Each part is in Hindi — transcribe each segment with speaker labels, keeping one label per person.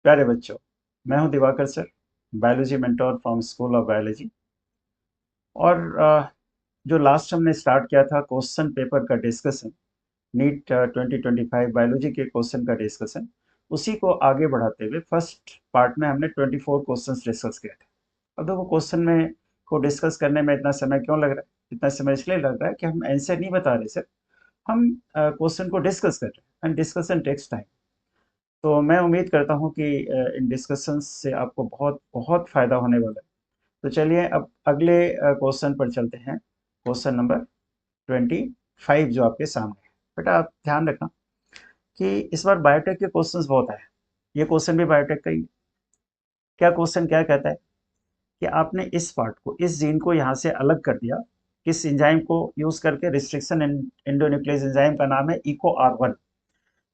Speaker 1: प्यारे बच्चों, मैं हूं Diwakar sir, biology mentor from school of biology. और जो लास्ट हमने स्टार्ट किया था क्वेश्चन पेपर का डिस्कशन, नीट 2025 बायोलॉजी के क्वेश्चन का डिस्कशन, उसी को आगे बढ़ाते हुए फर्स्ट पार्ट में हमने 24 क्वेश्चंस डिस्कस किए थे। अब देखो क्वेश्चन में को डिस्कस करने में इतना समय क्यों लग रहा है? इतना समय इसलिए लग रहा है कि हम आंसर नहीं बता रहे सर, हम क्वेश्चन को डिस्कस कर रहे हैं एंड डिस्कशन टेक्स टाइम। तो मैं उम्मीद करता हूँ कि इन डिस्कशंस से आपको बहुत बहुत फ़ायदा होने वाला है। तो चलिए अब अगले क्वेश्चन पर चलते हैं। क्वेश्चन नंबर 25 जो आपके सामने है। बेटा आप ध्यान रखना कि इस बार बायोटेक के क्वेश्चंस बहुत आए। ये क्वेश्चन भी बायोटेक का ही है। क्या क्वेश्चन क्या कहता है कि आपने इस पार्ट को, इस जीन को यहाँ से अलग कर दिया, किस एंजाइम को यूज़ करके? रिस्ट्रिक्शन एंडोन्यूक्लियस एंजाइम का नाम है इको आर 1।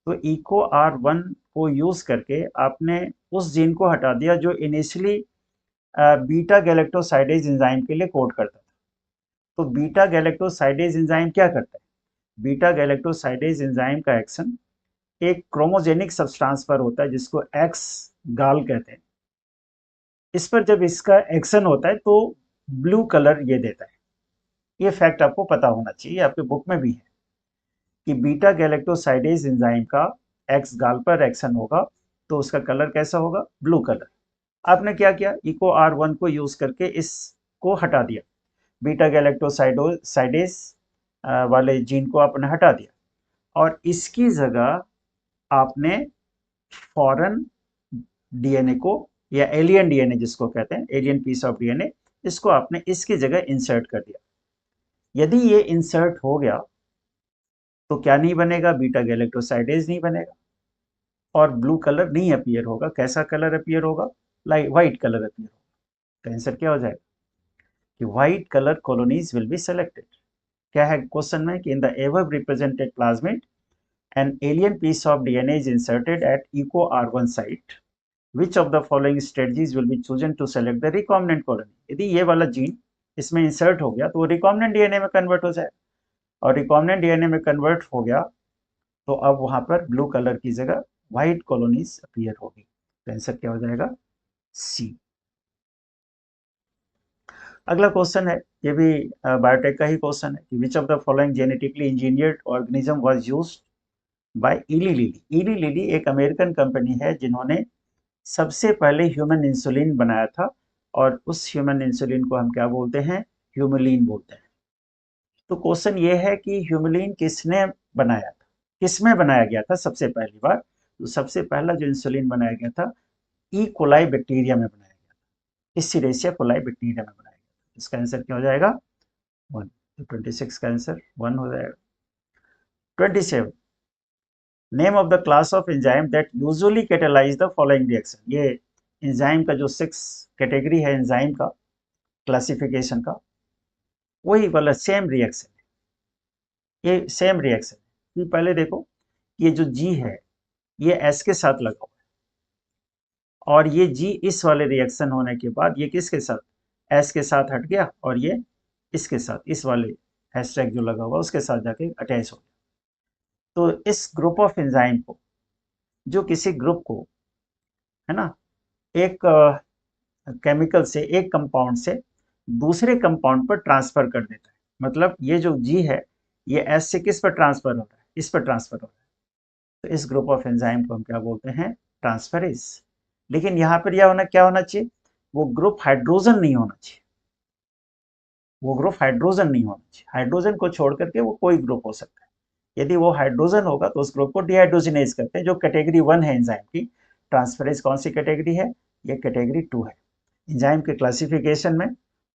Speaker 1: तो इको आर 1 को यूज़ करके आपने उस जीन को हटा दिया जो इनिशियली बीटा गैलेक्टोसाइडेज एंजाइम के लिए कोड करता था। तो बीटा गैलेक्टोसाइडेज एंजाइम क्या करता है? बीटा गैलेक्टोसाइडेज एंजाइम का एक्शन एक क्रोमोजेनिक सब्सटेंस पर होता है जिसको एक्स गाल कहते हैं। इस पर जब इसका एक्शन होता है तो ब्लू कलर ये देता है। ये फैक्ट आपको पता होना चाहिए, आपके बुक में भी है कि बीटा गैलेक्टोसाइडेज एंजाइम का एक्स गाल पर एक्शन होगा तो उसका कलर कैसा होगा? Blue colour. आपने क्या किया? इको आर 1 को यूज करके इसको हटा दिया, बीटा गैलेक्टोसाइडेज वाले जीन को आपने हटा दिया और इसकी जगह आपने फॉरेन डीएनए को, या एलियन डीएनए जिसको कहते हैं, एलियन पीस ऑफ डीएनए, इसको आपने इसकी जगह इंसर्ट कर दिया। यदि ये इंसर्ट हो गया तो क्या नहीं बनेगा? बीटा गैलेक्टोसाइडेज नहीं बनेगा और ब्लू कलर नहीं अपीयर होगा। कैसा कलर अपीयर होगा? लाइट व्हाइट कलर अपीयर होगा। तो आंसर क्या हो जाएगा कि white colour colonies will be selected. क्या है क्वेश्चन में कि in the ever represented plasmid an alien piece of DNA is inserted at echo R1 site. Which of the following strategies will be chosen to select the recombinant colony? यदि ये वाला जीन इसमें इंसर्ट हो गया तो वो रिकॉम्बिनेंट डीएनए में कन्वर्ट हो जाएगा और रिकॉम्बिनेंट डीएनए में कन्वर्ट हो गया तो अब वहां पर ब्लू कलर की जगह व्हाइट कॉलोनीज अपीयर होगी। तो आंसर क्या हो जाएगा? सी। अगला क्वेश्चन है, ये भी बायोटेक का ही क्वेश्चन है कि विच of the following genetically engineered organism was used by इली लिली। इली लिली एक अमेरिकन कंपनी है जिन्होंने सबसे पहले ह्यूमन इंसुलिन बनाया था और उस ह्यूमन इंसुलिन को हम क्या बोलते हैं? ह्यूमुलिन बोलते हैं। तो क्वेश्चन ये है कि ह्यूमुलिन किसने बनाया था, किसमें बनाया गया था सबसे पहली बार? तो सबसे पहला जो इंसुलिन बनाया गया था ई कोलाई बैक्टीरिया में बनाया गया था, इस्चेरिशिया कोलाई बैक्टीरिया में बनाया गया था। इसका आंसर क्या हो जाएगा? 1। तो 26 का आंसर 1 हो जाएगा। 27, name of the class of enzyme that usually catalyse the following reaction. ये एंजाइम का जो 6 कैटेगरी है एंजाइम का क्लासिफिकेशन का, वही वाला सेम रिएक्शन है। ये सेम रिएक्शन है। पहले देखो, ये जो जी है ये एस के साथ लगा हुआ है और ये जी इस वाले रिएक्शन होने के बाद ये किसके साथ? एस के साथ हट गया और ये इसके साथ, इस वाले हैशटैग जो लगा हुआ उसके साथ जाके अटैच हो गया। तो इस ग्रुप ऑफ एंजाइम को, जो किसी ग्रुप को, है ना, एक केमिकल से, एक कंपाउंड से दूसरे कंपाउंड पर ट्रांसफर कर देता है। मतलब ये जो जी है ये एस से किस पर ट्रांसफर हो रहा है? इस पर ट्रांसफर हो रहा है। तो इस ग्रुप ऑफ एंजाइम को हम क्या बोलते हैं? ट्रांसफरेज। लेकिन यहाँ पर यह होना, क्या होना चाहिए? वो ग्रुप हाइड्रोजन नहीं होना चाहिए। वो ग्रुप हाइड्रोजन नहीं होना चाहिए। हाइड्रोजन को छोड़ करके वो कोई ग्रुप हो सकता है। यदि वो हाइड्रोजन होगा तो उस ग्रुप को डिहाइड्रोजिनेज करते हैं, जो कैटेगरी 1 है एंजाइम की। ट्रांसफरेज कौन सी कैटेगरी है? ये कैटेगरी 2 है। एंजाइम के क्लासिफिकेशन में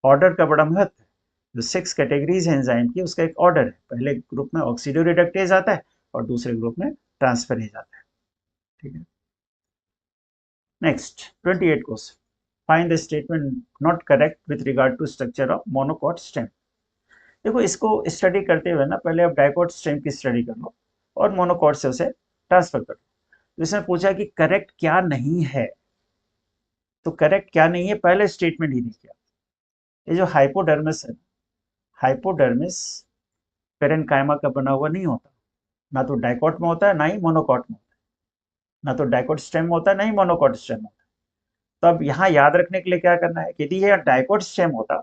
Speaker 1: ऑर्डर का बड़ा महत्व है। जो 6 कैटेगरीज है एंजाइम की उसका एक ऑर्डर है। पहले ग्रुप में ऑक्सीडोरिडक्टेज आता है और दूसरे ग्रुप में ट्रांसफरेज आता है। ठीक है। Next 28 question, find the statement not correct with regard to structure of monocot stem. देखो इसको स्टडी करते हुए ना पहले आप डाइकॉट स्टेम की स्टडी कर लो और मोनोकॉट से उसे ट्रांसफर कर लो। तो इसने पूछा कि करेक्ट क्या नहीं है, तो करेक्ट क्या नहीं है पहले स्टेटमेंट ही देखिए। ये जो हाइपोडर्मिस है, हाइपोडर्मिस पेरेन्काइमा का बना हुआ नहीं होता, ना तो डाइकॉट में होता है ना ही मोनोकॉट में होता है। ना तो डाइकोट स्टेम होता है, ना ही मोनोकोट स्टेम होता है। तो अब यहाँ याद रखने के लिए क्या करना है, यदि यह डाइकोट स्टेम होता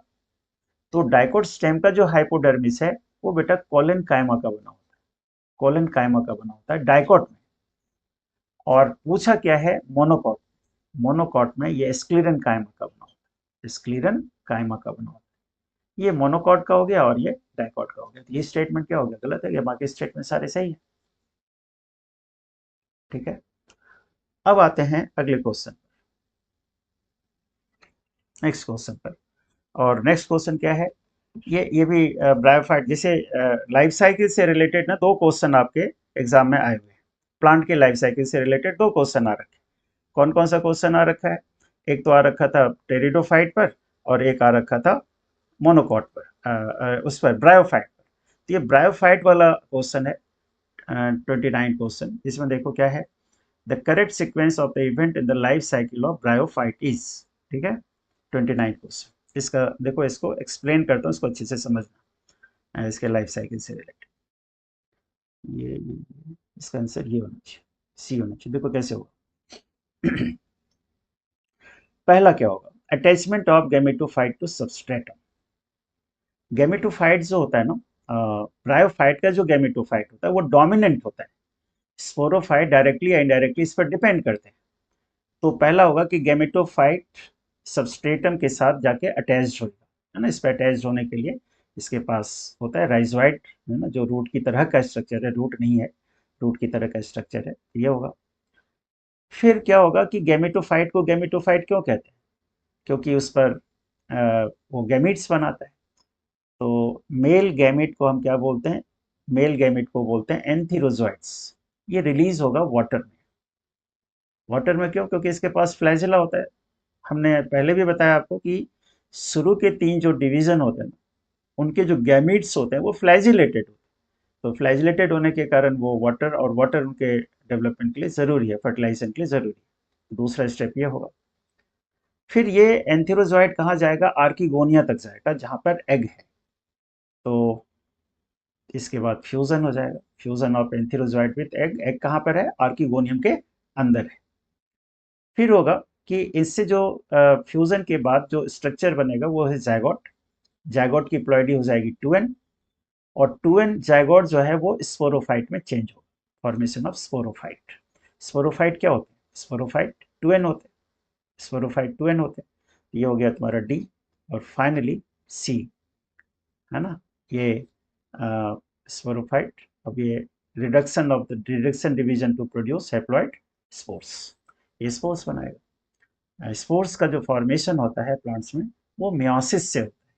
Speaker 1: तो डाइकोट स्टेम का जो हाइपोडर्मिस है वो बेटा कोलन कायमा का बना होता है, कोलन कायमा का बना होता है डाइकोट में। और पूछा क्या है मोनोकोट, मोनोकोट में ये स्क्लीरन कायमा का बना होता है, स्क्लीरन कायमा का बना होता है। ये मोनोकोट का हो गया और ये डाइकोट का हो गया। तो ये स्टेटमेंट क्या हो गया, गलत है, ये बाकी स्टेटमेंट सारे सही है। ठीक है, अब आते हैं अगले क्वेश्चन, नेक्स्ट क्वेश्चन पर। और नेक्स्ट क्वेश्चन क्या है, ये भी ब्रायोफाइट, जैसे लाइफ साइकिल से रिलेटेड ना दो क्वेश्चन आपके एग्जाम में आए हुए हैं। प्लांट के लाइफ साइकिल से रिलेटेड दो क्वेश्चन आ रखे हैं। कौन कौन सा क्वेश्चन आ रखा है, एक तो आ रखा था टेरिडोफाइट पर और एक आ रखा था मोनोकॉट पर, उस पर ब्रायोफाइट पर। तो ये ब्रायोफाइट वाला क्वेश्चन है 29 क्वेश्चन। इसमें देखो क्या है, the correct sequence of the event in the life cycle of bryophyte is, ठीक है 29 क्वेश्चन। इसका देखो, इसको एक्सप्लेन करता हूँ, इसको अच्छे से समझना, इसके लाइफ साइकिल से रिलेटेड। इसका आंसर ये होना चाहिए, सी होना चाहिए। देखो कैसे होगा। पहला क्या होगा, attachment of gametophyte to substratum. Gametophyte जो होता है ना, ब्रायोफाइट का जो गैमेटोफाइट होता है वो डोमिनेंट होता है, स्पोरोफाइट डायरेक्टली या इनडायरेक्टली इस पर डिपेंड करते हैं। तो पहला होगा कि गैमेटोफाइट सबस्ट्रेटम के साथ जाके अटैच्ड होगा, है ना। इस पर अटैच्ड होने के लिए इसके पास होता है राइजोइड, है ना, जो रूट की तरह का स्ट्रक्चर है, रूट नहीं है, रूट की तरह का स्ट्रक्चर है, ये होगा। फिर क्या होगा कि गैमेटोफाइट को गैमेटोफाइट क्यों कहते हैं, क्योंकि उस पर वो गैमीट्स बनाता है। तो मेल गैमेट को हम क्या बोलते हैं, मेल गैमेट को बोलते हैं एंथीरोजोइड्स। ये रिलीज होगा वाटर में। वाटर में क्यों, क्योंकि इसके पास फ्लैजिला होता है। हमने पहले भी बताया आपको कि शुरू के 3 जो डिवीजन होते हैं ना, उनके जो गैमीट्स होते हैं वो फ्लैजिलेटेड होते हैं। तो फ्लैजिलेटेड होने के कारण वो वाटर, और वाटर उनके डेवलपमेंट के लिए ज़रूरी है, फर्टिलाइजेशन के लिए ज़रूरी है। दूसरा स्टेप ये होगा। फिर ये एंथेरोजॉइड कहाँ जाएगा, आर्किगोनिया तक जाएगा जहाँ पर एग है। तो इसके बाद फ्यूजन हो जाएगा, fusion of antherozoid with egg. Egg कहाँ पर है, आर्किगोनियम के अंदर है। फिर होगा कि इससे जो फ्यूजन के बाद जो स्ट्रक्चर बनेगा वो है जायगोट। जायगोट की प्लॉइडी हो जाएगी 2n, और 2n जायगोट जो है वो स्पोरोफाइट में चेंज होगा, फॉर्मेशन ऑफ स्पोरोफाइट। स्पोरोफाइट क्या होते हैं, स्पोरोफाइट 2n होते हैं, स्पोरोफाइट 2n होते हैं। ये हो गया तुम्हारा डी। और फाइनली सी, है ना, ये स्पोरोफाइट। अब ये reduction of the reduction division to produce haploid spores, ये स्पोर्स बनाएगा। स्पोर्स का जो फॉर्मेशन होता है प्लांट्स में वो मियोसिस से होता है,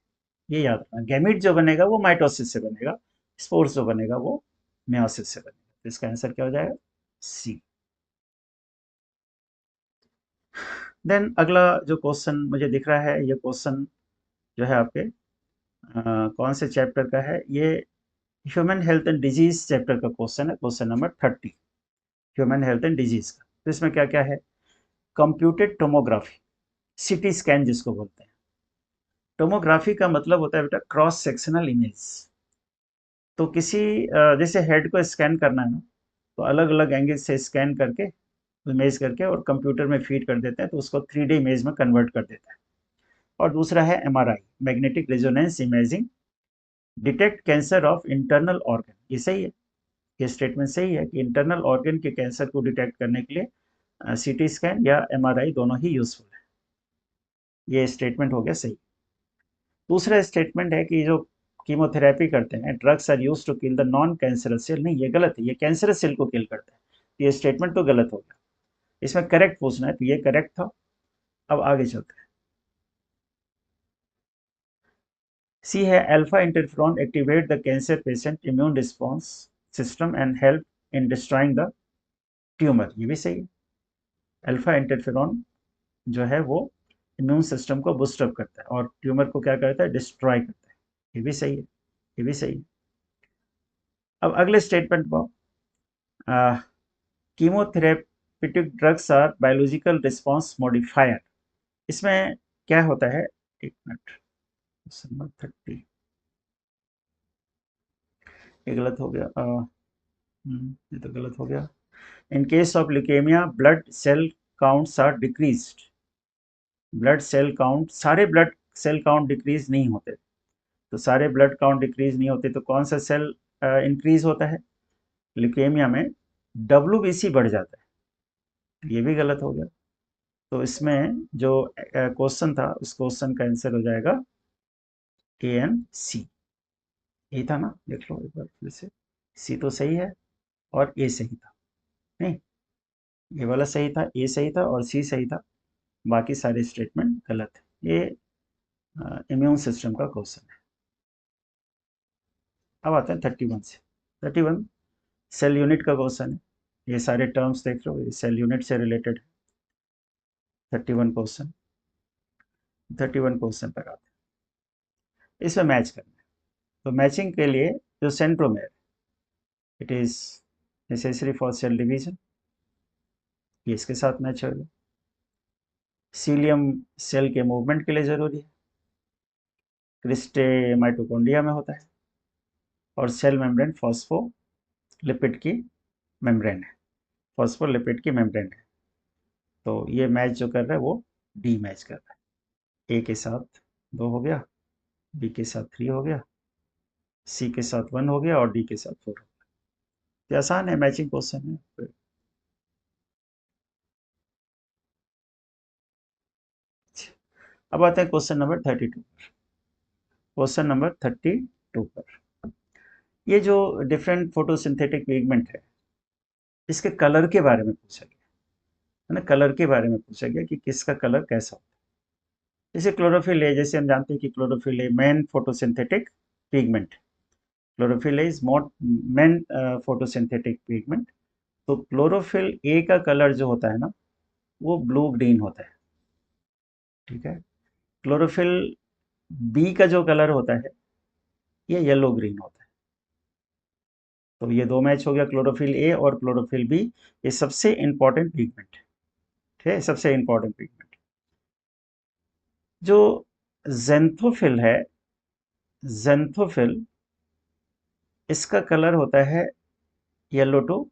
Speaker 1: ये याद रखना। गैमीट जो बनेगा वो माइटोसिस से बनेगा, स्पोर्स जो बनेगा वो मियोसिस से बनेगा। तो इसका आंसर क्या हो जाएगा, सी। देन अगला जो क्वेश्चन मुझे दिख रहा है, ये क्वेश्चन जो है आपके कौन से चैप्टर का है, ये human health and disease chapter का क्वेश्चन है, question number 30, human health and disease का। तो इसमें क्या क्या है, कंप्यूटेड टोमोग्राफी, सिटी स्कैन जिसको बोलते हैं। टोमोग्राफी का मतलब होता है बेटा क्रॉस सेक्शनल इमेज। तो किसी जैसे हेड को स्कैन करना है ना, तो अलग अलग एंगल से स्कैन करके, इमेज करके और कंप्यूटर में फीड कर देते हैं, तो उसको 3D इमेज में कन्वर्ट कर देता है। और दूसरा है MRI, magnetic resonance imaging, detect cancer of internal organ. ये सही है, ये स्टेटमेंट सही है कि इंटरनल ऑर्गन के कैंसर को डिटेक्ट करने के लिए सीटी स्कैन या एमआरआई दोनों ही यूजफुल है। ये स्टेटमेंट हो गया सही। दूसरा स्टेटमेंट है कि जो कीमोथेरेपी करते हैं, drugs are use to kill the non cancerous cell, नहीं ये गलत है, ये कैंसरस सेल को किल करता है। ये स्टेटमेंट तो गलत हो गया, इसमें करेक्ट पूछना है, तो ये करेक्ट था। अब आगे चलते हैं। सी है, alpha interferon activate the cancer patient immune response system and help in destroying the tumour, ये भी सही है। अल्फा इंटरफेरॉन जो है वो इम्यून सिस्टम को बूस्टअप करता है और ट्यूमर को क्या करता है, डिस्ट्रॉय करता है, ये भी सही है, ये भी सही है। अब अगले स्टेटमेंट को, chemotherapeutic drugs are biological response modifier, इसमें क्या होता है, एक मिनट, क्वेश्चन नंबर 30, ये गलत हो गया, ये तो गलत हो गया। In case of leukemia blood cell counts are decreased. Blood cell count, सारे ब्लड सेल काउंट डिक्रीज नहीं होते, तो सारे ब्लड काउंट डिक्रीज नहीं होते तो कौन सा सेल इंक्रीज होता है? ल्यूकेमिया में WBC बढ़ जाता है, ये भी गलत हो गया। तो इसमें जो क्वेश्चन था उस क्वेश्चन का आंसर हो जाएगा ANC। ये था ना, देख लो एक बार फिर से, सी तो सही है और ए सही था, नहीं ये वाला सही था, ए सही था और सी सही था, बाकी सारे स्टेटमेंट गलत है। ये इम्यून सिस्टम का क्वेश्चन है। अब आते हैं 31 से। 31 सेल यूनिट का क्वेश्चन है। ये सारे टर्म्स देख लो, ये सेल यूनिट से रिलेटेड है। 31 क्वेश्चन पर आते हैं, इसमें मैच करना है। तो मैचिंग के लिए जो centromere, it is necessary for sale division, ये इसके साथ मैच होगा। सीलियम सेल के मूवमेंट के लिए जरूरी है। क्रिस्टे माइटोकॉन्ड्रिया में होता है। और सेल मेम्ब्रेन फॉस्फोलिपिड की मेम्ब्रेन है, फॉस्फोलिपिड की मेम्ब्रेन है। तो ये मैच जो कर रहा है वो डी मैच कर रहा है। ए के साथ 2 हो गया, बी के साथ 3 हो गया, सी के साथ 1 हो गया और डी के साथ 4 हो गया। ये आसान है, मैचिंग क्वेश्चन है। अब आते हैं क्वेश्चन नंबर 32 पर। क्वेश्चन नंबर 32 पर ये जो डिफरेंट फोटोसिंथेटिक पिगमेंट है, इसके कलर के बारे में पूछा गया है ना, कलर के बारे में पूछा गया कि किसका कलर कैसा होता है। जैसे क्लोरोफिल है, जैसे हम जानते हैं कि क्लोरोफिल है main photosynthetic pigment, chlorophyll is more main photosynthetic pigment. तो क्लोरोफिल ए का कलर जो होता है ना, वो ब्लू ग्रीन होता है, ठीक है। क्लोरोफिल बी का जो कलर होता है ये येलो ग्रीन होता है। तो ये 2 मैच हो गया, क्लोरोफिल ए और क्लोरोफिल बी। ये सबसे इंपॉर्टेंट पिगमेंट है, ठीक है, सबसे इंपॉर्टेंट पिगमेंट। जो ज़ेंथोफिल है, ज़ेंथोफिल, इसका कलर होता है येलो टू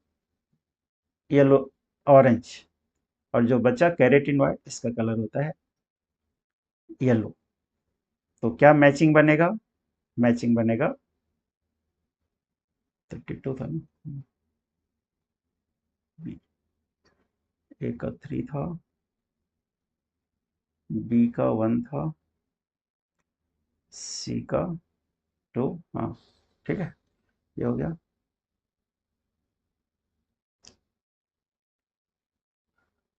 Speaker 1: येलो ऑरेंज। और जो बचा केरेटिन व्हाइट, इसका कलर होता है येलो। तो क्या मैचिंग बनेगा? मैचिंग बनेगा 32 था ना, ए का 3 था, बी का 1 था, सी का 2, हाँ ठीक है, ये हो गया।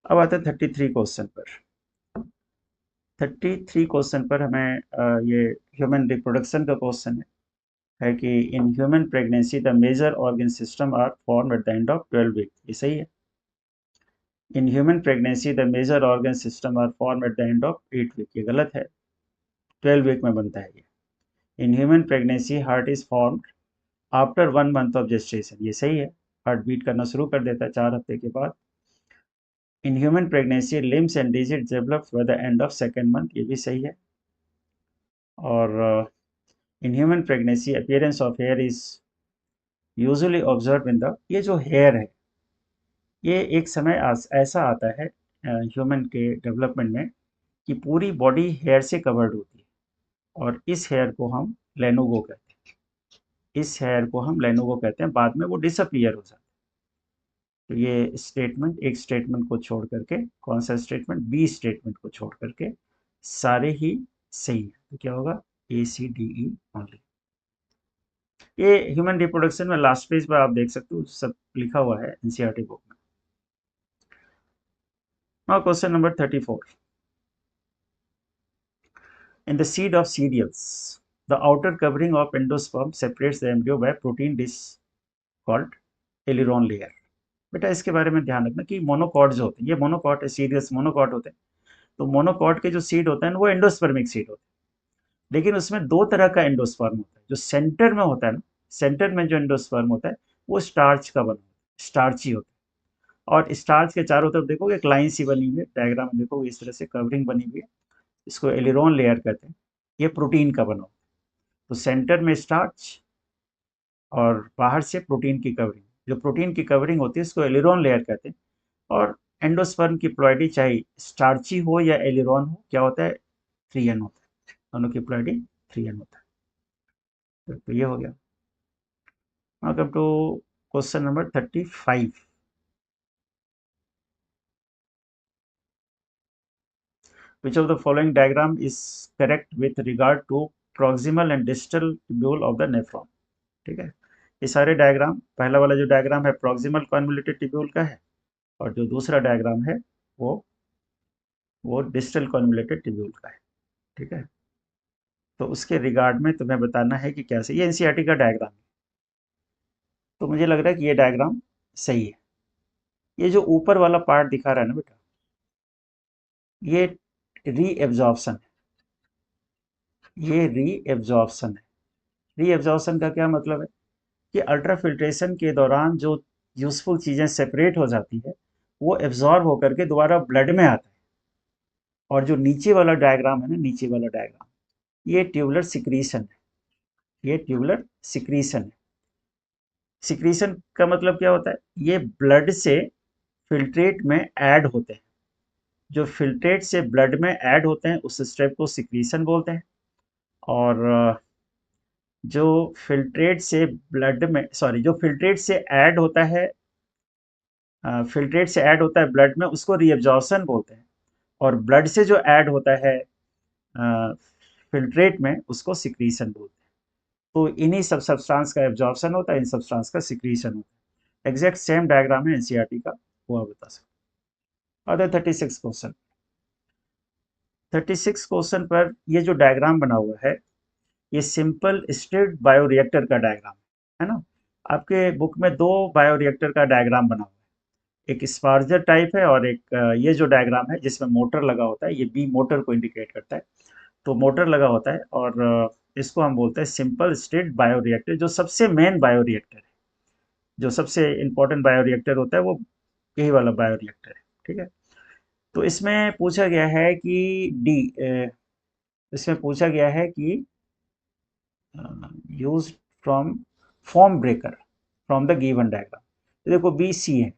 Speaker 1: अब आते हैं 33 क्वेश्चन पर। 33 क्वेश्चन पर हमें ये ह्यूमन रिप्रोडक्शन का क्वेश्चन है कि in human pregnancy the major organ system are form at the end of 12 week. ये सही है। In human pregnancy the major organ system are form at the end of 8 week. ये गलत है, 12 वीक में बनता है ये। In human pregnancy heart is formed after 1 month of gestation. ये सही है, हार्ट बीट करना शुरू कर देता है 4 हफ्ते के बाद। इन human pregnancy limbs and digit develops by the end of 2nd month. ये भी सही है। और इन human pregnancy appearance of here is usually observe in the, ये जो हेयर है ये एक समय ऐसा आता है ह्यूमन के डेवलपमेंट में कि पूरी बॉडी हेयर से कवर्ड होती है, और इस हेयर को हम लेनुगो कहते हैं। इस हेयर को हम लेनुगो कहते हैं, बाद में वो डिसअपियर हो जाता है। तो ये स्टेटमेंट, एक स्टेटमेंट को छोड़ करके, कौन सा स्टेटमेंट? बी स्टेटमेंट को छोड़ करके सारे ही सही है। तो क्या होगा? ACDE only. ये ह्यूमन रिप्रोडक्शन में लास्ट पेज पर आप देख सकते हो, सब लिखा हुआ है NCERT बुक में। Now question number 34। In the seed of cereals, the outer covering of endosperm separates the embryo by protein dish called aileron layer। बेटा इसके बारे में ध्यान रखना कि मोनोकॉट जो होते हैं, ये मोनोकॉट है, सीरियस मोनोकॉट होते हैं। तो मोनोकॉट के जो सीड होते हैं वो एंडोस्पर्मिक सीड होते हैं, लेकिन उसमें 2 तरह का एंडोस्पर्म होता है। जो सेंटर में होता है ना, सेंटर में जो एंडोस्पर्म होता है वो स्टार्च का बना होता है, स्टार्ची होता है। और स्टार्च के चारों तरफ देखोगे एक लाइन सी बनी हुई है, डायग्राम में देखोगे इस तरह से कवरिंग बनी हुई है, इसको एलिरॉन लेयर कहते हैं। ये प्रोटीन का बना होता है। तो सेंटर में स्टार्च और बाहर से प्रोटीन की कवरिंग, जो प्रोटीन की कवरिंग होती है उसको एलिरॉन लेयर कहते हैं। और एंडोस्पर्म की प्लॉइडी चाहे स्टार्ची हो या एलिरॉन हो, क्या होता है, 3n होता है, दोनों की प्लॉइडी 3n होता है। तो ये हो गया। Now come to question number 35। Which of the following diagram is correct with regard to proximal and distal tubule of the nephron? ठीक है, ये सारे डायग्राम, पहला वाला जो डायग्राम है प्रॉक्सिमल कॉन्वोल्यूटेड ट्यूब्यूल का है, और जो दूसरा डायग्राम है वो वो डिस्टल कॉन्वोल्यूटेड ट्यूब्यूल का है। ठीक है, तो उसके रिगार्ड में तुम्हें बताना है कि कैसे, ये एनसीईआरटी का डायग्राम है, तो मुझे लग रहा है कि ये डायग्राम सही है। ये जो ऊपर वाला पार्ट दिखा रहा है ना बेटा, ये रीएब्जॉर्प्शन है, ये रीएब्जॉर्प्शन है। रीएब्जॉर्प्शन का क्या मतलब है कि अल्ट्राफिल्ट्रेशन के दौरान जो यूजफुल चीज़ें सेपरेट हो जाती है वो एब्जॉर्ब होकर के दोबारा ब्लड में आता है। और जो नीचे वाला डायग्राम है ना, नीचे वाला डायग्राम, ये ट्यूबुलर सिक्रीशन है, ये ट्यूबुलर सिक्रीशन है। सिक्रीशन का मतलब क्या होता है, ये ब्लड से फिल्ट्रेट में ऐड होते हैं, जो फिल्ट्रेट से ब्लड में ऐड होते हैं उस स्टेप को सिक्रीशन बोलते हैं। और जो फिल्ट्रेट से ब्लड में, सॉरी, जो फिल्ट्रेट से ऐड होता है, फिल्ट्रेट से ऐड होता है ब्लड में, उसको रीअब्जॉर्प्शन बोलते हैं। और ब्लड से जो ऐड होता है फिल्ट्रेट में, उसको सिक्रीशन बोलते हैं। तो इन्हीं सब सब्सटेंस का एब्जॉर्प्शन होता है, इन सब्सटेंस का सिक्रीशन होता है। एग्जैक्ट सेम डायग्राम है एनसीईआरटी का, वो आप बता सकते। अदर 36 क्वेश्चन, 36 क्वेश्चन पर ये जो डायग्राम बना हुआ है, ये सिंपल स्टिर्ड बायोरिएक्टर का डायग्राम है ना। आपके बुक में दो बायोरिएक्टर का डायग्राम बना हुआ है, एक स्पार्जर टाइप है और एक ये जो डायग्राम है जिसमें मोटर लगा होता है, ये बी मोटर को इंडिकेट करता है। तो मोटर लगा होता है और इसको हम बोलते हैं सिंपल स्टिर्ड बायोरिएक्टर, जो सबसे मेन बायोरिएक्टर है, जो सबसे इंपॉर्टेंट बायोरिएक्टर होता है वो यही वाला बायोरिएक्टर है। ठीक है, तो इसमें पूछा गया है कि इसमें पूछा गया है कि use from form breaker from the given diagram. देखो बी सी है,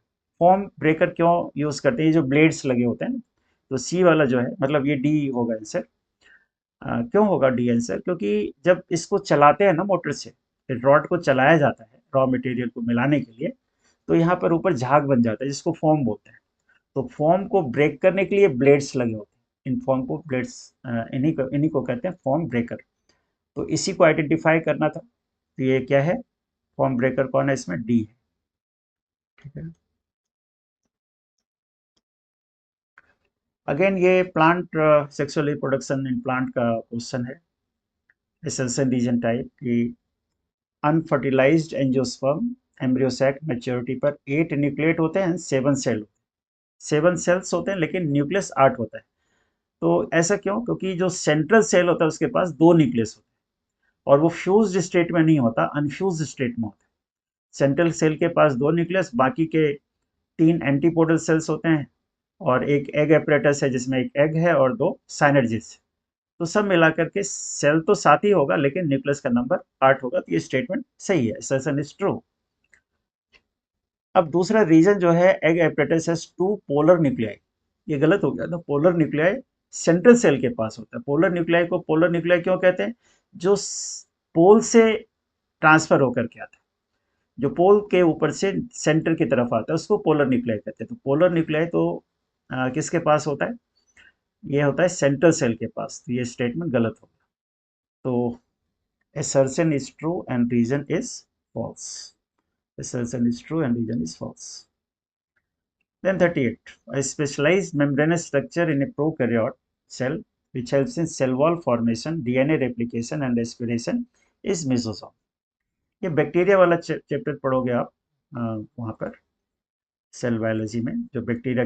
Speaker 1: फॉर्म ब्रेकर क्यों यूज करते हैं, ये जो ब्लेड्स लगे होते हैं ना, तो सी वाला जो है, मतलब ये डी होगा आंसर। क्यों होगा डी आंसर, क्योंकि जब इसको चलाते हैं ना मोटर से, रॉड को चलाया जाता है रॉ मटेरियल को मिलाने के लिए, तो यहाँ पर ऊपर झाग बन जाता है जिसको फॉर्म बोलते हैं। तो फॉर्म को ब्रेक करने के लिए ब्लेड्स लगे होते हैं, इन फॉर्म को ब्लेड्स, इन्हीं को कहते हैं फॉर्म ब्रेकर। तो इसी को आइडेंटिफाई करना था, तो ये क्या है, फॉर्म ब्रेकर कौन है, इसमें डी है। ठीक है, अगेन ये plant sexual reproduction in plant का क्वेश्चन है, एसेल्सन रीजन टाइप की। Unfertilized angiosperm embryo sac maturity पर 8 न्यूक्लिएट होते हैं, 7 सेल, 7 सेल्स होते हैं लेकिन न्यूक्लियस 8 होता है। तो ऐसा क्यों, क्योंकि जो सेंट्रल सेल होता है उसके पास 2 न्यूक्लियस होते हैं और वो फ्यूज्ड स्टेट में नहीं होता, अनफ्यूज्ड स्टेट में होता है। सेंट्रल सेल के पास 2 न्यूक्लियस, बाकी के 3 एंटीपोडल सेल्स होते हैं, और एक एग एपरेटस है जिसमें एक एग है और 2 साइनर्जिस। तो सब मिलाकर के सेल तो 7 ही होगा लेकिन न्यूक्लियस का नंबर 8 होगा, तो ये स्टेटमेंट सही है, असर्शन इज ट्रू। अब दूसरा रीजन जो है, egg apparatus has 2 polar nuclei, ये गलत हो गया था, पोलर न्यूक्लियाई सेंट्रल सेल के पास होता है। पोलर न्यूक्लियाई को पोलर न्यूक्लियाई क्यों कहते हैं, जो पोल से ट्रांसफर होकर के आता है, जो पोल के ऊपर से सेंटर की तरफ आता है, उसको पोलर न्यूक्लियाई कहते हैं। तो पोलर न्यूक्लियाई तो किसके पास होता है, ये होता है सेंट्रल सेल के पास, तो ये स्टेटमेंट गलत होगा। तो assertion is true and reason is false, assertion is true and reason is false. Then 38, a specialized membranous structure in a prokaryote cell which helps in cell wall formation, DNA replication and respiration is mesosome. ये बैक्टीरिया वाला चैप्टर पढ़ोगे आप वहाँ पर सेल बायोलॉजी में, जो बैक्टीरिया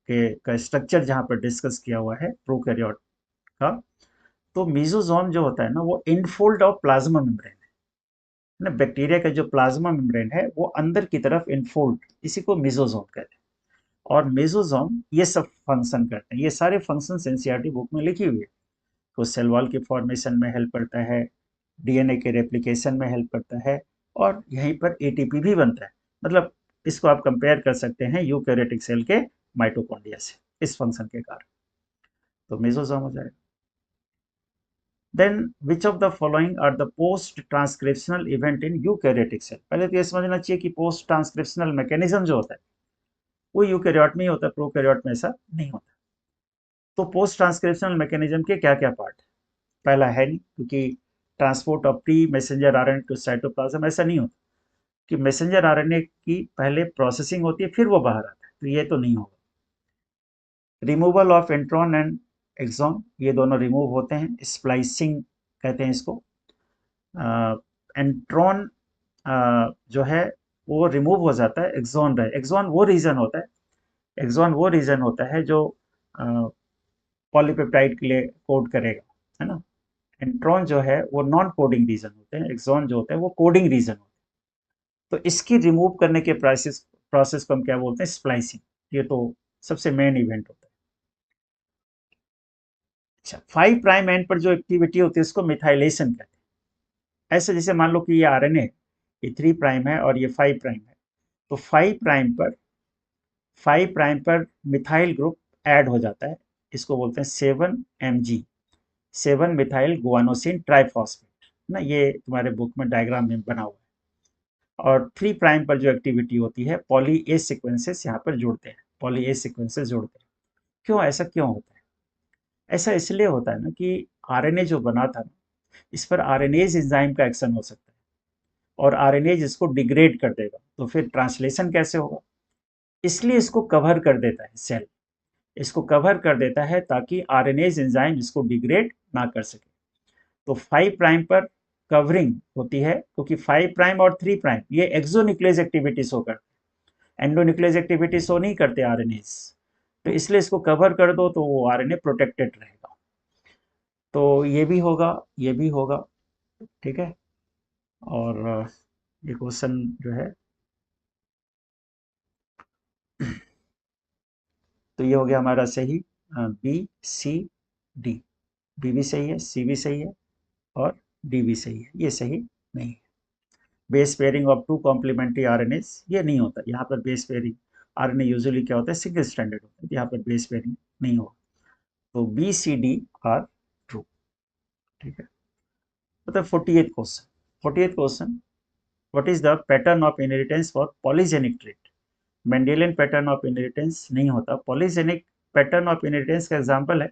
Speaker 1: का स्ट्रक्चर जहाँ पर डिस्कस किया हुआ है प्रोकैरियोट का। तो मेसोसोम जो होता है ना, वो इनफोल्ड ऑफ प्लाज्मा मेम्ब्रेन है ना। बैक्टीरिया का जो प्लाज्मा मेम्ब्रेन है वो अंदर की तरफ इनफोल्ड, इसी को मेसोसोम कहते हैं। और मेसोसोम ये सब फंक्शन करते हैं, ये सारे फंक्शन एनसीईआरटी बुक में लिखी हुई है। तो सेल वॉल के फॉर्मेशन में हेल्प करता है, डीएनए के रेप्लिकेशन में हेल्प करता है, और यहीं पर एटीपी भी बनता है। मतलब इसको आप कंपेयर कर सकते हैं यूकैरियोटिक सेल के माइटोकॉन्ड्रिया से इस फंक्शन के कारण, तो मेसोसोम हो जाएगा। Then which of the following are the post transcriptional event in eukaryotic cell. पहले तो ये समझना चाहिए कि पोस्ट ट्रांसक्रिप्शनल मैकेनिज्म जो होता है वो यूकैरियोट में ही होता है, प्रोकैरियोट में ऐसा नहीं होता। तो पोस्ट ट्रांसक्रिप्शनल मैकेनिज्म के क्या क्या पार्ट है? पहला है नहीं, क्योंकि transport of pre messenger RNA to cytoplasm ऐसा नहीं होता कि मैसेंजर आरएनए की पहले प्रोसेसिंग होती है फिर वो बाहर आता है, तो ये तो नहीं होगा। Removal of intron and exon, ये दोनों रिमूव होते हैं, स्प्लाइसिंग कहते हैं इसको। एंट्रॉन जो है वो रिमूव हो जाता है, एक्सॉन रहे। एक्सॉन वो रीजन होता है, एक्सॉन वो रीजन होता है जो पॉलीपेप्टाइड के लिए कोड करेगा, है ना। इंट्रॉन जो है वो नॉन कोडिंग रीजन होते हैं, एक्सॉन जो होते हैं वो कोडिंग रीजन होते हैं। तो इसकी रिमूव करने के प्रोसेस प्रोसेस को हम क्या बोलते हैं? स्प्लाइसिंग। ये तो सबसे मेन इवेंट होता है। अच्छा, 5 प्राइम एंड पर जो एक्टिविटी होती है उसको मिथाइलेशन कहते हैं। ऐसे जैसे मान लो कि ये आरएनए, ये 3 प्राइम है और ये 5 प्राइम है, तो 5 प्राइम पर मिथाइल ग्रुप ऐड हो जाता है, इसको बोलते हैं 7 mg, 7 मिथाइल गुआनोसिन ट्राइफॉस्फेट ना। ये तुम्हारे बुक में डायग्राम में बना हुआ है। और 3 प्राइम पर जो एक्टिविटी होती है, पॉली ए सीक्वेंसेस यहाँ पर जुड़ते हैं, पॉली ए सीक्वेंसेस जुड़ते हैं। क्यों ऐसा क्यों होता है? ऐसा इसलिए होता है ना कि आरएनए जो बना था, इस पर आरएनएज एंजाइम का एक्शन हो सकता है और आरएनएज इसको डिग्रेड कर देगा, तो फिर ट्रांसलेशन कैसे होगा? इसलिए इसको कवर कर देता है सेल, इसको कवर कर देता है ताकि आरएनएज एंजाइम इसको डिग्रेड ना कर सके। तो 5 प्राइम पर कवरिंग होती है, क्योंकि 5 प्राइम और 3 प्राइम ये एक्सोन्यूक्लियस एक्टिविटी शो करते हैं, एंडोन्यूक्लियस एक्टिविटी शो नहीं करते आरएनएज, तो इसलिए इसको कवर कर दो तो वो आरएनए प्रोटेक्टेड रहेगा। तो ये भी होगा, ये भी होगा, ठीक है। और ये क्वेश्चन जो है तो ये हो गया हमारा सही, बी सी डी। बी भी सही है, सी भी सही है और डी भी सही है, ये सही नहीं है। Base pairing of 2 complementary RNAs, ये नहीं होता यहाँ पर। बेस पेयरिंग आरएनए यूजुअली क्या होता है? सिंगल स्ट्रैंडेड होता है, यहाँ पर बेस पेयरिंग नहीं होगा। तो B C D are true, ठीक है। मतलब 48th question, 48th question, what is the pattern of inheritance for polygenic trait? Mendelian pattern of inheritance नहीं होता। पॉलीजेनिक पैटर्न ऑफ इनहेरिटेंस का एग्जांपल है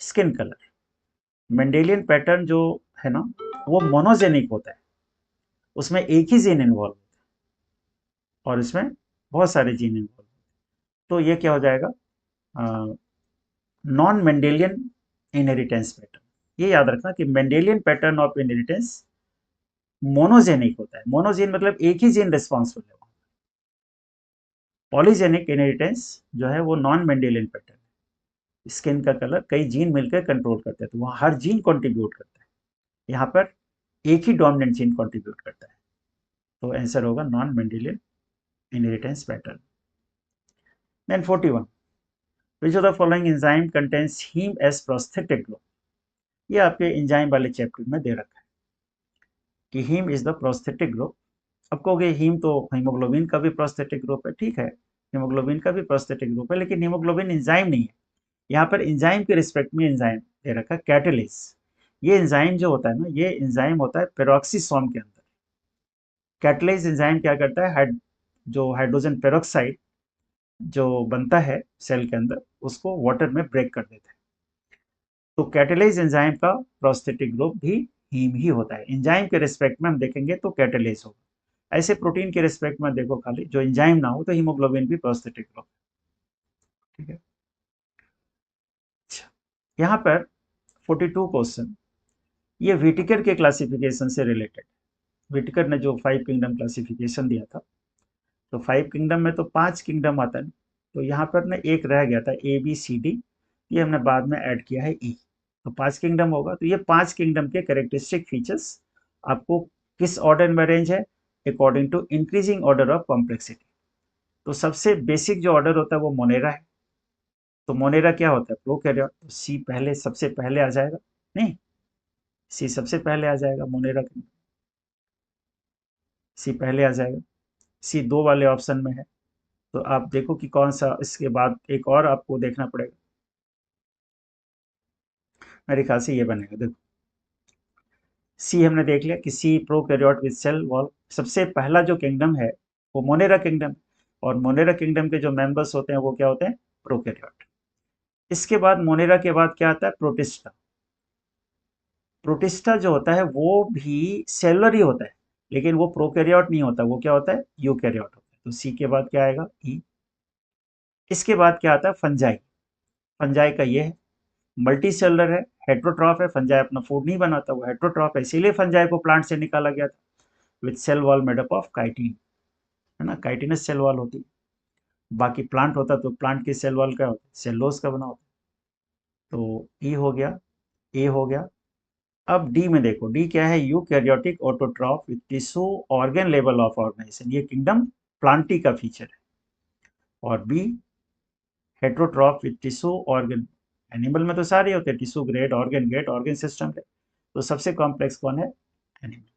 Speaker 1: स्किन कलर। मेंडेलियन पैटर्न जो है ना वो मोनोजेनिक होता है, उसमें एक ही जीन इन्वॉल्व होता है और इसमें बहुत सारे जीन इन्वॉल्व। तो ये क्या हो जाएगा? Non Mendelian inheritance pattern. ये याद रखना कि Mendelian pattern of inheritance monogenic होता है। मोनोजीन मतलब एक ही जीन रिस्पॉन्सिबल है। पॉलीजेनिक इनहेरिटेंस जो है वो नॉन मेंडेलियन पैटर्न है, स्किन का कलर कई जीन मिलकर कंट्रोल करते हैं, तो वहाँ हर जीन कंट्रीब्यूट करता है, यहाँ पर एक ही डोमिनेंट जीन कंट्रीब्यूट करता है। तो आंसर होगा non Mendelian inheritance pattern. Then 41, which of the following enzyme contains heme as prosthetic group? ये आपके एंजाइम वाले चैप्टर में दे रखा है कि heme is the prosthetic group. अब कहोगे हीम तो हीमोग्लोबिन का भी प्रोस्थेटिक ग्रुप है, ठीक है, हीमोग्लोबिन का भी प्रोस्थेटिक ग्रुप है, लेकिन हीमोग्लोबिन एंजाइम नहीं है। यहाँ पर एंजाइम के रिस्पेक्ट में एंजाइम दे रखा है कैटलेज। ये एंजाइम जो होता है ना, ये एंजाइम होता है पेरोक्सीसोम के अंदर। कैटलेज एंजाइम क्या करता है? जो हाइड्रोजन पेरोक्साइड जो बनता है सेल के अंदर, उसको वाटर में ब्रेक कर देता है। तो कैटलेज एंजाइम का प्रोस्थेटिक ग्रुप भी हीम ही होता है। एंजाइम के रिस्पेक्ट में हम देखेंगे तो कैटलेज होगा। ऐसे प्रोटीन के रिस्पेक्ट में देखो खाली जो एंजाइम ना हो तो हीमोग्लोबिन भी प्रोस्थेटिक ग्रुप, ठीक है। अच्छा, यहाँ पर 42 क्वेश्चन, ये व्हिटेकर के क्लासिफिकेशन से रिलेटेड। व्हिटेकर ने जो 5 किंगडम क्लासिफिकेशन दिया था, तो 5 किंगडम में तो 5 किंगडम आता है, तो यहाँ पर ना एक रह गया था ए बी सी डी, ये हमने बाद में ऐड किया है ई, तो 5 किंगडम होगा। तो ये 5 किंगडम के कैरेक्टरिस्टिक फीचर्स आपको किस ऑर्डर में अरेंज है? According to increasing order of complexity. तो सबसे बेसिक जो ऑर्डर होता है वो मोनेरा है। तो मोनेरा क्या होता है? प्रोकैरियोट, तो सी पहले सबसे पहले आ जाएगा, नहीं, सी सबसे पहले आ जाएगा, मोनेरा सी पहले आ जाएगा। सी दो वाले ऑप्शन में है। तो आप देखो कि कौन सा, इसके बाद एक और आपको देखना पड़ेगा। मेरे ख्याल से ये बनेगा, देखो सी हमने देख लिया कि सी प्रोकैरियोट विद सेल वॉल। सबसे पहला जो किंगडम है वो मोनेरा किंगडम, और मोनेरा किंगडम के जो मेंबर्स होते हैं वो क्या होते हैं, प्रोकैरियोट। इसके बाद मोनेरा के बाद क्या आता है, प्रोटिस्टा। प्रोटिस्टा जो होता है वो भी सेलुलर ही होता है, लेकिन वो प्रोकैरियोट नहीं होता, वो क्या होता है, यूकैरियोट होता है। तो सी के बाद क्या आएगा, ई। इसके बाद क्या आता है, फंजाई। फंजाई का ये है, मल्टी सेलुलर है, हेट्रोट्रॉफ है। फंजाई अपना फूड नहीं बनाता, वो हेट्रोट्रॉफ है, इसीलिए फंजाई को प्लांट से निकाला गया था। With cell wall made up of chitin, है ना, काइटिनस सेल वॉल होती है। बाकी प्लांट होता तो प्लांट की सेल वॉल क्या होती है, सेलोज का बना होता। तो ई हो गया, ए हो गया। अब डी में देखो, डी क्या है, eukaryotic autotroph with tissue organ level of organisation. ये किंगडम प्लांटी का फीचर है। और B heterotroph with tissue organ. Animal में तो सारे होते हैं, tissue grade, organ grade, organ system है। तो सबसे कॉम्प्लेक्स कौन है, एनिमल।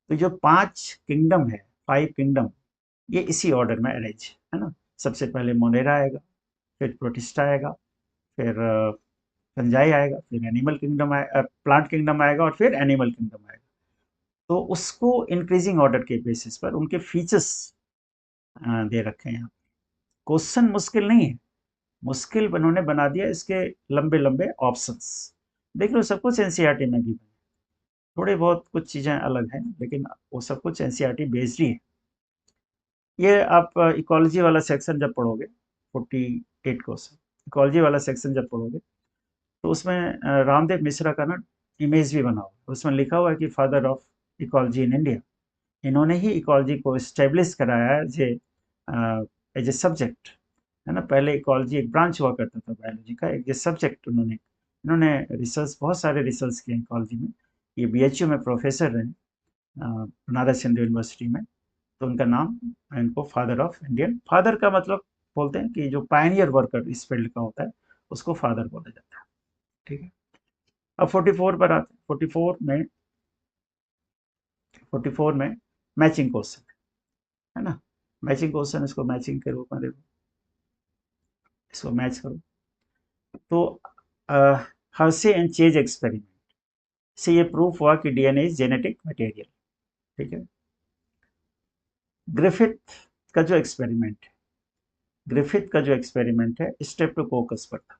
Speaker 1: तो जो 5 किंगडम है, 5 किंगडम, ये इसी ऑर्डर में अरेंज है ना। सबसे पहले मोनेरा आएगा, फिर प्रोटिस्टा आएगा, फिर फंजाई आएगा, फिर एनिमल किंगडम आएगा, प्लांट किंगडम आएगा, और फिर एनिमल किंगडम आएगा। तो उसको इंक्रीजिंग ऑर्डर के बेसिस पर उनके फीचर्स दे रखे हैं यहाँ। क्वेश्चन मुश्किल नहीं है, मुश्किल उन्होंने बना दिया इसके लंबे लंबे ऑप्शंस। देख लो सब कुछ एनसीईआरटी में गिवन है, थोड़े बहुत कुछ चीज़ें अलग हैं, लेकिन वो सब कुछ एनसीईआरटी बेस्ड ही है। ये आप इकोलॉजी वाला सेक्शन जब पढ़ोगे, 48 क्वेश्चन, इकोलॉजी वाला सेक्शन जब पढ़ोगे, तो उसमें रामदेव मिश्रा का ना इमेज भी बना हुआ है। उसमें लिखा हुआ है कि father of ecology in India. इन्होंने ही इकोलॉजी को इस्टेब्लिश कराया है एज ए सब्जेक्ट, है ना। पहले इकोलॉजी एक ब्रांच हुआ करता था बायोलॉजी का, एक सब्जेक्ट उन्होंने इन्होंने रिसर्च, बहुत सारे रिसर्च किए इकोलॉजी में। ये बीएचयू में प्रोफेसर रहे, बनारस हिंदू यूनिवर्सिटी में। तो उनका नाम, इनको फादर ऑफ इंडियन, फादर का मतलब बोलते हैं कि जो पायनियर वर्कर इस फील्ड का होता है उसको फादर बोला जाता है। ठीक है। अब 44 पर आते हैं। 44 में मैचिंग क्वेश्चन, है ना। मैचिंग क्वेश्चन, इसको मैचिंग के रूप में देखो, इसको मैच करो। तो हर्शे एंड चेज एक्सपेरिमेंट से ये प्रूफ हुआ कि डीएनए इज जेनेटिक मटेरियल। ठीक है। ग्रिफिथ का जो एक्सपेरिमेंट है, ग्रिफिथ का जो एक्सपेरिमेंट है स्ट्रेप्टोकोकस पर था।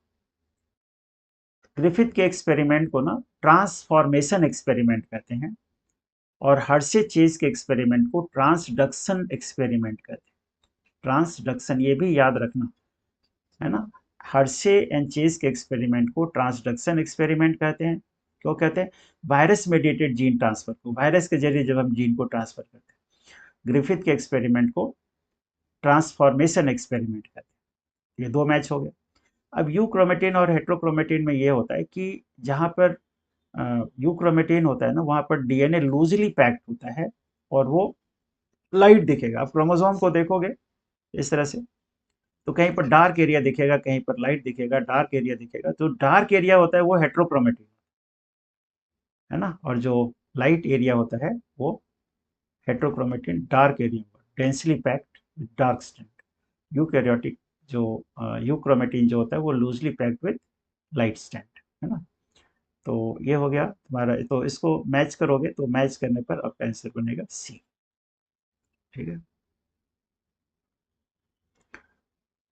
Speaker 1: ग्रिफिथ के एक्सपेरिमेंट को ना ट्रांसफॉर्मेशन एक्सपेरिमेंट कहते हैं, और हर्शे चेज के एक्सपेरिमेंट को ट्रांसडक्शन एक्सपेरिमेंट कहते हैं। ट्रांसडक्शन, ये भी याद रखना, है ना। हर्शे एंड चेज के एक्सपेरिमेंट को ट्रांसडक्शन एक्सपेरिमेंट कहते हैं। क्यों कहते हैं, वायरस मेडिएटेड जीन ट्रांसफर को, वायरस के जरिए जब हम जीन को ट्रांसफर करते हैं। ग्रिफिथ के एक्सपेरिमेंट को ट्रांसफॉर्मेशन एक्सपेरिमेंट कहते हैं। ये दो मैच हो गए। अब यूक्रोमेटिन और हेट्रोक्रोमेटिन में ये होता है कि जहाँ पर यूक्रोमेटिन होता है ना, वहाँ पर डीएनए लूजली पैक्ड होता है, और वो लाइट दिखेगा। आप क्रोमोसोम को देखोगे इस तरह से, तो कहीं पर डार्क एरिया दिखेगा, कहीं पर लाइट दिखेगा, डार्क एरिया दिखेगा। तो डार्क एरिया होता है वो हेट्रोक्रोमेटिन, है ना, और जो लाइट एरिया होता है वो heterochromatin, dark area, densely packed with dark stand. Eukaryotic जो यूक्रोमेटिन जो होता है वो loosely packed with light stand, है ना। तो ये हो गया तुम्हारा। तो इसको मैच करोगे, तो मैच करने पर आपका आंसर बनेगा सी। ठीक है।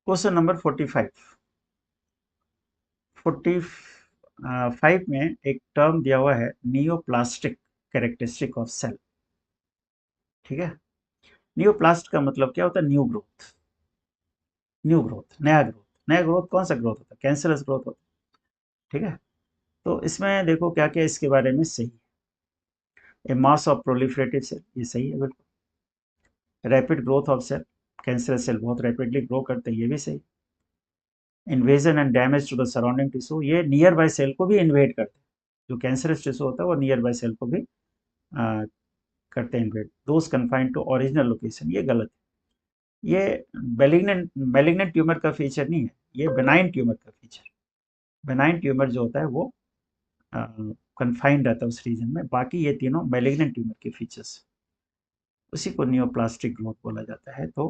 Speaker 1: Question number 45। 45 में एक टर्म दिया हुआ है, नियोप्लास्टिक कैरेक्टरिस्टिक ऑफ सेल। ठीक है। नियोप्लास्ट का मतलब क्या होता है, न्यू ग्रोथ। न्यू ग्रोथ, नया ग्रोथ। नया ग्रोथ कौन सा ग्रोथ होता है, कैंसरस ग्रोथ होता है। ठीक है। तो इसमें देखो क्या क्या इसके बारे में सही है। A mass of proliferative cell, ये सही है बिल्कुल। Rapid growth of cell, cancerous cell बहुत रैपिडली ग्रो करते हैं, ये भी सही। Invasion and damage to the surrounding tissue, ये नियर बाय सेल को भी इन्वेड करते हैं। जो कैंसरस टिश्यू होता है वो नियर बाय सेल को भी आ, करते हैं invade. Those confined to original location, ये गलत है। ये बेलिग्नेंट ट्यूमर का फीचर नहीं है, ये बेनाइन ट्यूमर का फीचर। बेनाइन ट्यूमर जो होता है वो कन्फाइंड रहता है उस रीजन में, बाकी ये तीनों बेलिग्नेंट ट्यूमर के फीचर्स। उसी को नियोप्लास्टिक ग्रोथ बोला जाता है। तो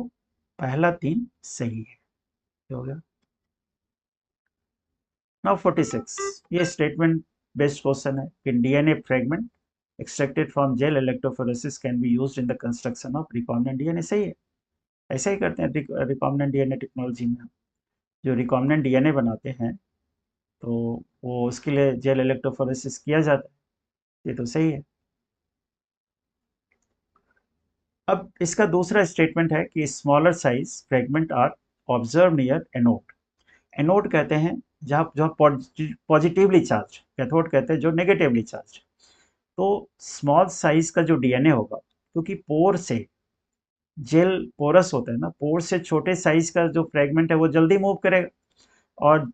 Speaker 1: पहला 3 सही है। हो गया। नाउ 46, ये स्टेटमेंट बेस्ड क्वेश्चन है कि DNA fragment extracted from gel electrophoresis can be used in the construction of recombinant DNA. सही है, ऐसा ही करते हैं रिकॉम्बिनेंट डीएनए टेक्नोलॉजी में। जो रिकॉम्बिनेंट डीएनए बनाते हैं तो वो उसके लिए जेल इलेक्ट्रोफोरेसिस किया जाता है। ये तो सही है। अब इसका दूसरा स्टेटमेंट है कि smaller size fragment are observe near anode. Anode कहते हैं जहाँ जो पॉजिटिवली चार्ज, कैथोड कहते हैं जो नेगेटिवली चार्ज। तो स्मॉल साइज का जो डीएनए होगा, क्योंकि पोर से जेल पोरस होता है ना, पोर से छोटे साइज का जो फ्रेगमेंट है वो जल्दी मूव करेगा। और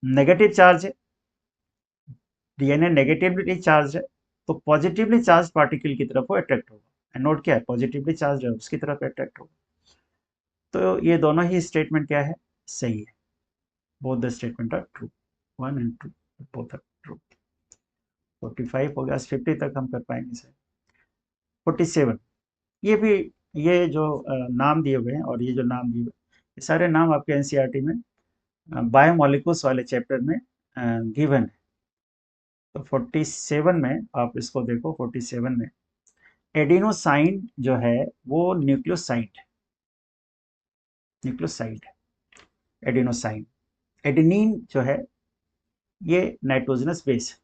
Speaker 1: नेगेटिव चार्ज है, डीएनए नेगेटिवली चार्ज है, तो पॉजिटिवली चार्ज पार्टिकल की तरफ वो अट्रैक्ट होगा। एनोड क्या है, पॉजिटिवली चार्ज है, उसकी तरफ अट्रैक्ट होगा। तो ये दोनों ही स्टेटमेंट क्या है, सही है। Both the statement are true, 1 and 2 both are true. 45 हो गया, 50 तक हम कर पाएंगे सर। 47, ये भी, ये जो नाम दिए हुए हैं और ये जो नाम दिए हुए ये सारे नाम आपके एनसीईआरटी में बायोमोलिकुल्स वाले चैप्टर में गिवन है। तो 47 में आप इसको देखो। 47 में एडिनोसाइन जो है वो न्यूक्लियोसाइड है, न्यूक्लियोसाइड है एडिनोसाइन। एडेनिन जो है ये नाइट्रोजनस बेस है,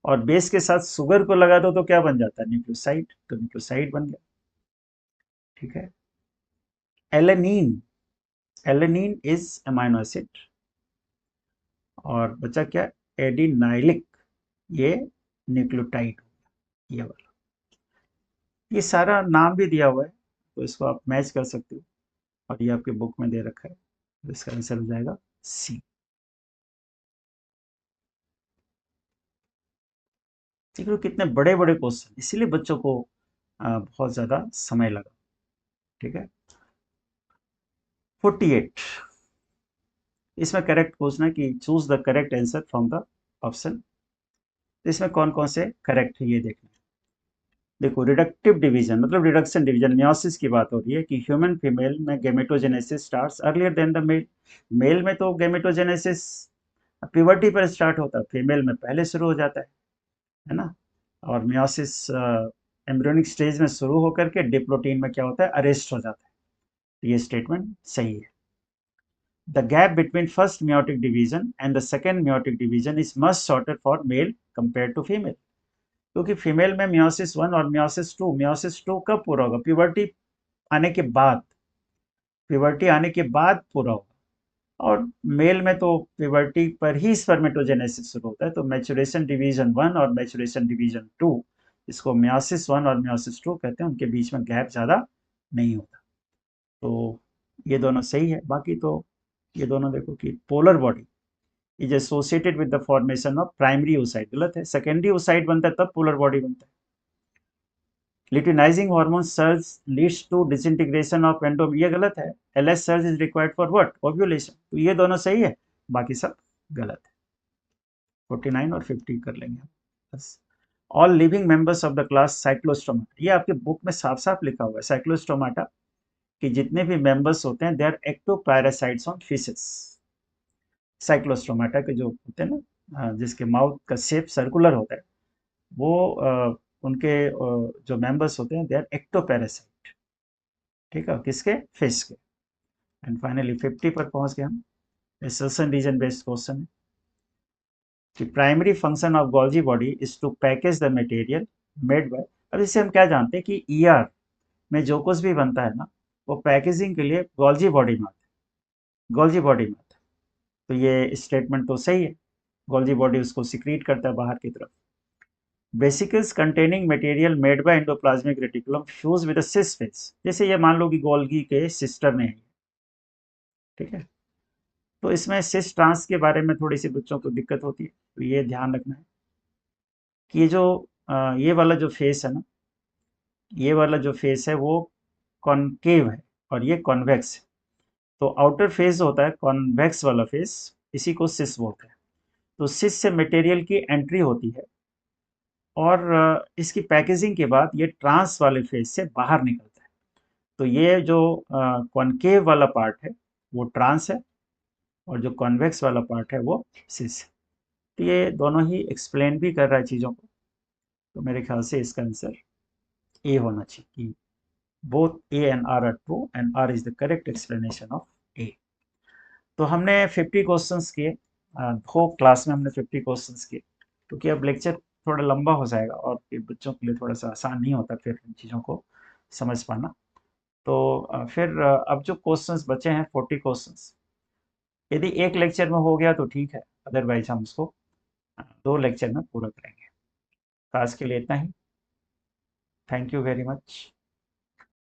Speaker 1: और बेस के साथ शुगर को लगा दो तो क्या बन जाता है, न्यूक्लियोसाइड। तो न्यूक्लियोसाइड बन गया। ठीक है। Alanine, alanine is amino acid. और बचा क्या, एडिनाइलिक, ये न्यूक्लियोटाइड। ये वाला, ये सारा नाम भी दिया हुआ है, तो इसको आप मैच कर सकते हो। और ये आपके बुक में दे रखा है, तो इसका आंसर हो जाएगा सी। देख लो कितने बड़े बड़े क्वेश्चन, इसीलिए बच्चों को बहुत ज्यादा समय लगा। ठीक है। 48, इसमें करेक्ट पूछना कि choose the correct answer from the option. इसमें कौन कौन से करेक्ट है ये देखना। देखो, रिडक्टिव डिवीजन मतलब रिडक्शन डिवीजन, मियोसिस की बात हो रही है कि ह्यूमन फीमेल में gametogenesis starts earlier than the male. Male में तो गेमेटोजेनेसिस प्यूबर्टी पर स्टार्ट होता है, फीमेल में पहले शुरू हो जाता है ना। और मियोसिस एम्ब्रियोनिक स्टेज में शुरू होकर के डिप्लोटीन में क्या होता है, अरेस्ट हो जाता है। तो ये स्टेटमेंट सही है। The gap between first meiotic division and the second meiotic division is much shorter for male compare to female. क्योंकि फीमेल में मियोसिस 1 और मियोसिस टू कब पूरा होगा, प्यूबर्टी आने के बाद, प्यूबर्टी आने के बाद पूरा होगा। और मेल में तो प्यूबर्टी पर ही स्पर्मेटोजेनेसिस शुरू होता है। तो मैचुरेशन डिवीजन 1 और मैचुरेशन डिवीजन 2, इसको मियोसिस 1 और मियोसिस 2 कहते हैं, उनके बीच में गैप ज़्यादा नहीं होता। तो ये दोनों सही है। बाकी तो ये दोनों देखो कि polar body is associated with the formation of primary oocyte, गलत है। सेकेंडरी oocyte बनता है तब पोलर बॉडी बनता है। luteinizing hormone surge leads to disintegration of endom, ये गलत है। LH surge is required for what, ovulation। तो ये दोनों सही है, बाकी सब गलत है। 49 और 50 कर लेंगे बस। All living members of the class Cyclostomata, ये आपके बुक में साफ साफ लिखा हुआ है साइक्लोस्टोमाटा कि जितने भी मेंबर्स होते हैं they are ectoparasites on fishes. Cyclostomata के जो होते हैं ना, जिसके माउथ का शेप सर्कुलर होता है, वो उनके जो मेंबर्स होते हैं दे आर एक्टोपैरासाइट। ठीक है, किसके, फिश के। एंड फाइनली 50 पर पहुंच गए हम। एसर्शन रीजन बेस्ड क्वेश्चन है कि primary function of Golgi body is to package the material made by. अब इससे हम क्या जानते हैं कि ईआर में जो कुछ भी बनता है ना, वो पैकेजिंग के लिए गोल्जी बॉडी में आता है, गोल्जी बॉडी में आता है। तो ये स्टेटमेंट तो सही है, गोल्जी बॉडी उसको सिक्रीट करता है बाहर की तरफ। Vesicles containing material made bye endoplasmic reticulum fuse with cis face, जैसे ये मान लो कि गोल्गी के सिस्टर ने है। ठीक है। तो इसमें सिस ट्रांस के बारे में थोड़ी सी बच्चों को दिक्कत होती है, तो ये ध्यान रखना है कि ये जो ये वाला जो फेस है ना, ये वाला जो फेस है वो कॉनकेव है और ये कॉन्वेक्स है। तो आउटर फेस होता है कॉन्वेक्स वाला फेस, इसी को सिस बोलते हैं। तो सिस से मटेरियल की एंट्री होती है और इसकी पैकेजिंग के बाद ये ट्रांस वाले फेज से बाहर निकलता है। तो ये जो कॉनकेव वाला पार्ट है वो ट्रांस है, और जो कॉन्वेक्स वाला पार्ट है वो सिस है। तो ये दोनों ही एक्सप्लेन भी कर रहा है चीज़ों को। तो मेरे ख्याल से इसका आंसर ए होना चाहिए कि both A and R true and R is the correct explanation of A. तो हमने 50 क्वेश्चंस किए, दो क्लास में हमने 50 क्वेश्चंस किए, क्योंकि अब लेक्चर थोड़ा लंबा हो जाएगा और ये बच्चों के लिए थोड़ा सा आसान नहीं होता फिर इन चीज़ों को समझ पाना। तो फिर अब जो क्वेश्चंस बचे हैं 40 क्वेश्चंस, यदि एक लेक्चर में हो गया तो ठीक है, अदरवाइज हम उसको दो लेक्चर में पूरा करेंगे। तो आज के लिए इतना ही। Thank you very much.